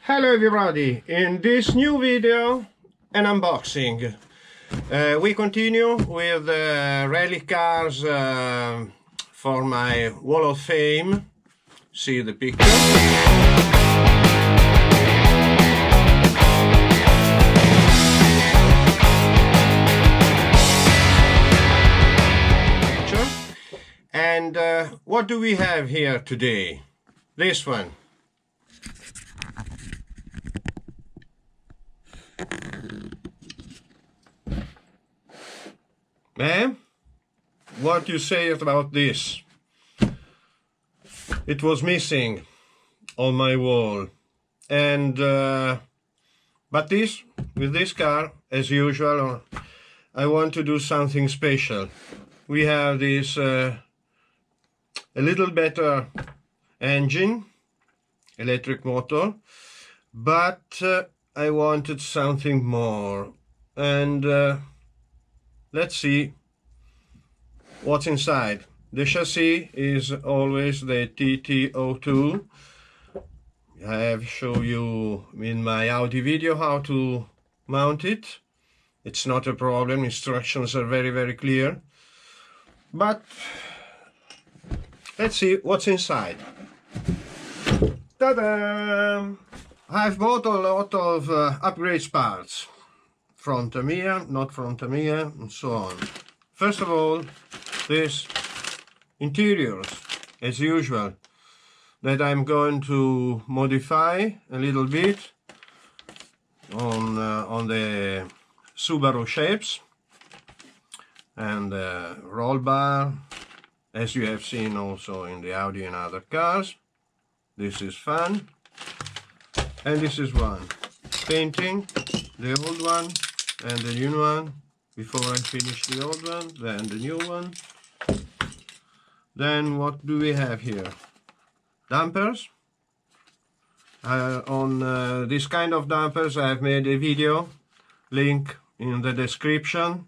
Hello everybody, in this new video an unboxing. We continue with rally cars for my wall of fame. See the picture. And what do we have here today? This one. What you say about this? It was missing on my wall, and but with this car, as usual, I want to do something special. We have this a little better engine, electric motor, but I wanted something more, and let's see what's inside. The chassis is always the TT02. I have shown you in my Audi video how to mount it. It's not a problem, instructions are very clear. But let's see what's inside. Ta-da! I've bought a lot of upgrade parts from Tamiya, not from Tamiya, and so on. First of all, this interiors, as usual, that I'm going to modify a little bit on the Subaru shapes, and roll bar, as you have seen also in the Audi and other cars. This is fun. And this is one. Painting the old one and the new one before I finish the old one, then the new one. Then what do we have here? Dampers. On this kind of dampers I have made a video, link in the description,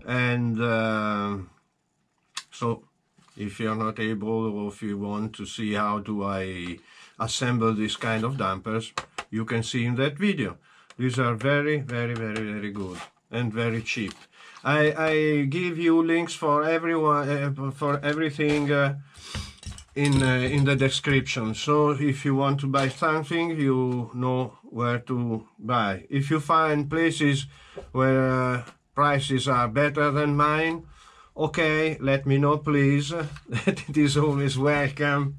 and so if you're not able, or if you want to see how do I assemble this kind of dampers, you can see in that video. These are very good and very cheap. I give you links for everyone, for everything in the description. So if you want to buy something, you know where to buy. If you find places where prices are better than mine, okay, let me know please. It is always welcome.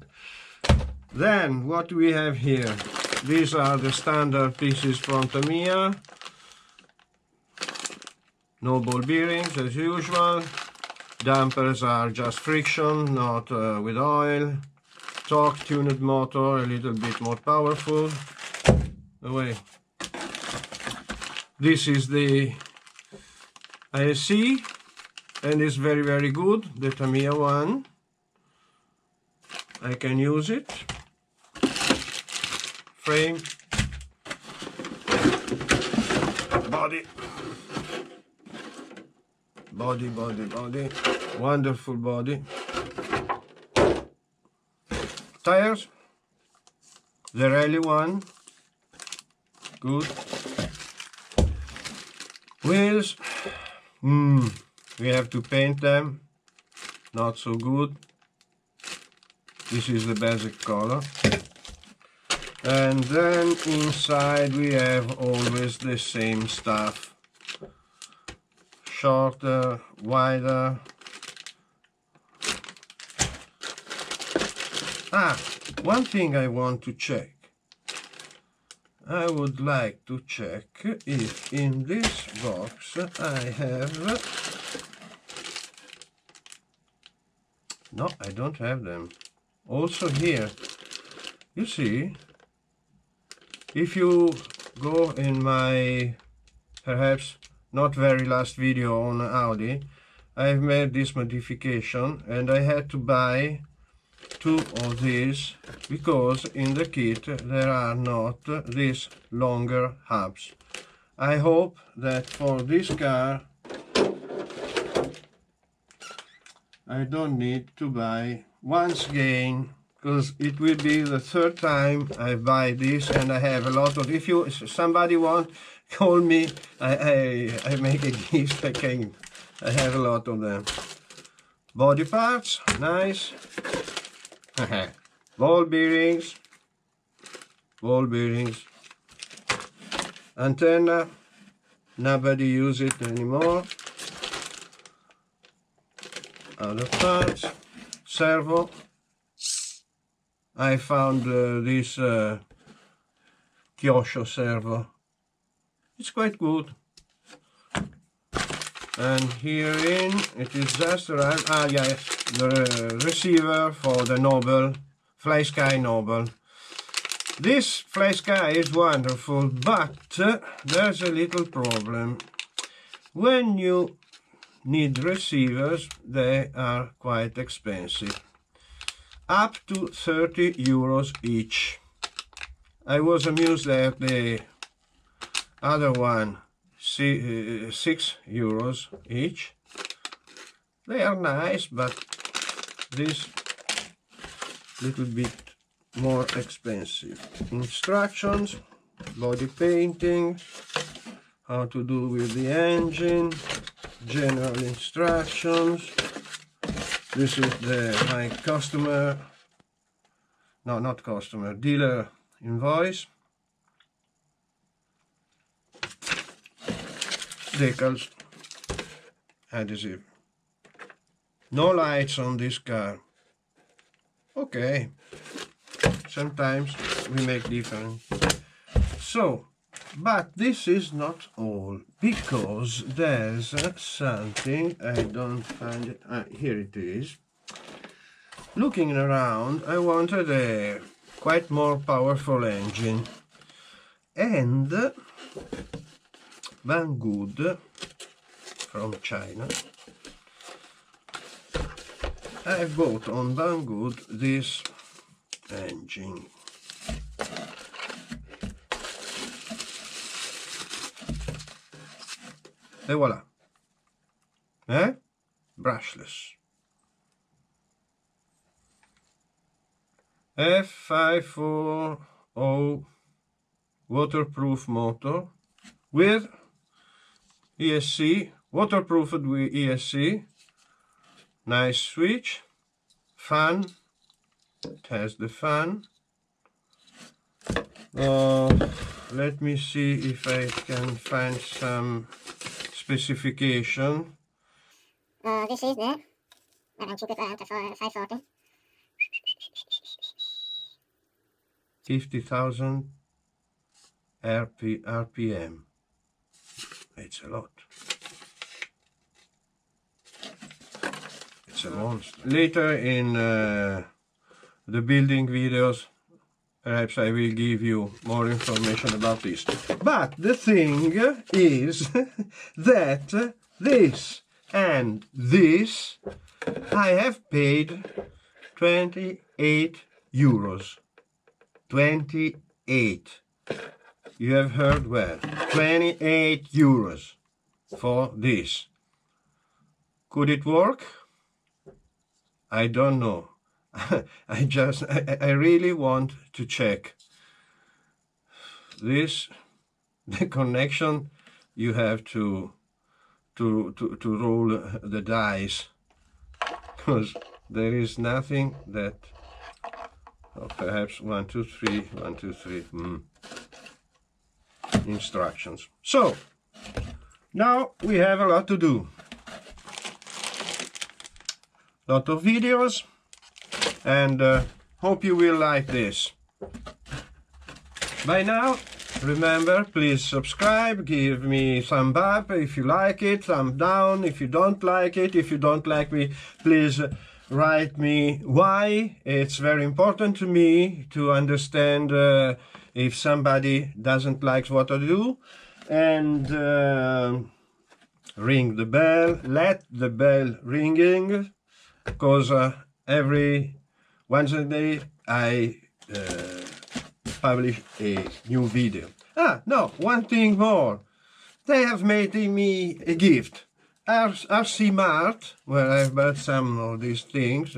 Then what do we have here? These are the standard pieces from Tamiya. No ball bearings as usual. Dampers are just friction, not with oil. Torque tuned motor, a little bit more powerful. Away. This is the ISC, and it's very good, the Tamiya one. I can use it. Frame, body, wonderful body. Tires, the rally one, good. Wheels, we have to paint them, not so good. This is the basic color. And then inside we have always the same stuff. Shorter, wider. One thing I want to check. I would like to check if in this box I have... No, I don't have them. Also here, you see, if you go in my perhaps not very last video on Audi, I've made this modification, and I had to buy 2 of these because in the kit there are not these longer hubs. I hope that for this car I don't need to buy once again because it will be the third time I buy this, and I have a lot of. If somebody want, call me. I make a gift. I have a lot of them. Body parts, nice. Ball bearings. Antenna, nobody use it anymore. Other parts. Servo. I found this Kyosho servo. It's quite good. And herein it is just around. Ah, yes, the receiver for the Noble, Fly Sky Noble. This Fly Sky is wonderful, but there's a little problem. When you need receivers, they are quite expensive. Up to 30 euros each. I was amused that the other one, 6 euros each. They are nice, but this little bit more expensive. Instructions, body painting, how to do with the engine, general instructions. This is my customer, no, not customer, dealer invoice. Decals, adhesive. No lights on this car. Okay, sometimes we make different. So, but this is not all, because there's something, I don't find it, here it is. Looking around, I wanted a quite more powerful engine, and Banggood from China. I bought on Banggood this engine. Et voilà. Brushless. F540 waterproof motor with ESC, waterproofed with ESC. Nice switch. Fan. It has the fan. Let me see if I can find some specification. This is the 540. 50,000 RPM. It's a lot. It's a monster. Later in the building videos, perhaps I will give you more information about this. But the thing is that this and this, I have paid 28 euros. 28. You have heard well. 28 euros for this. Could it work? I don't know. I really want to check. This, the connection, you have to roll the dice, because there is nothing that, perhaps 1, 2, 3, 1, 2, 3, instructions. So, now we have a lot to do. Lot of videos, and hope you will like this. By now, remember, please subscribe, give me thumb up if you like it, thumb down if you don't like it. If you don't like me, please write me why. It's very important to me to understand if somebody doesn't like what I do. And ring the bell, let the bell ringing, because every Wednesday I publish a new video. No, one thing more. They have made me a gift. RC Mart, where I've bought some of these things.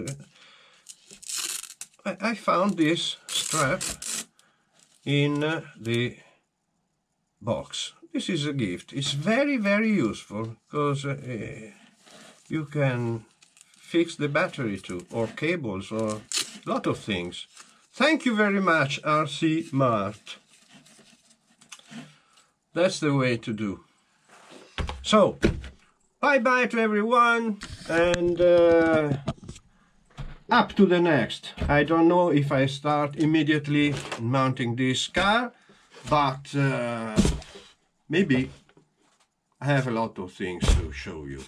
I found this strap in the box. This is a gift. It's very, very useful because you can fix the battery too, or cables, or a lot of things. Thank you very much, RC Mart. That's the way to do. So, bye-bye to everyone, and up to the next. I don't know if I start immediately mounting this car, but maybe I have a lot of things to show you.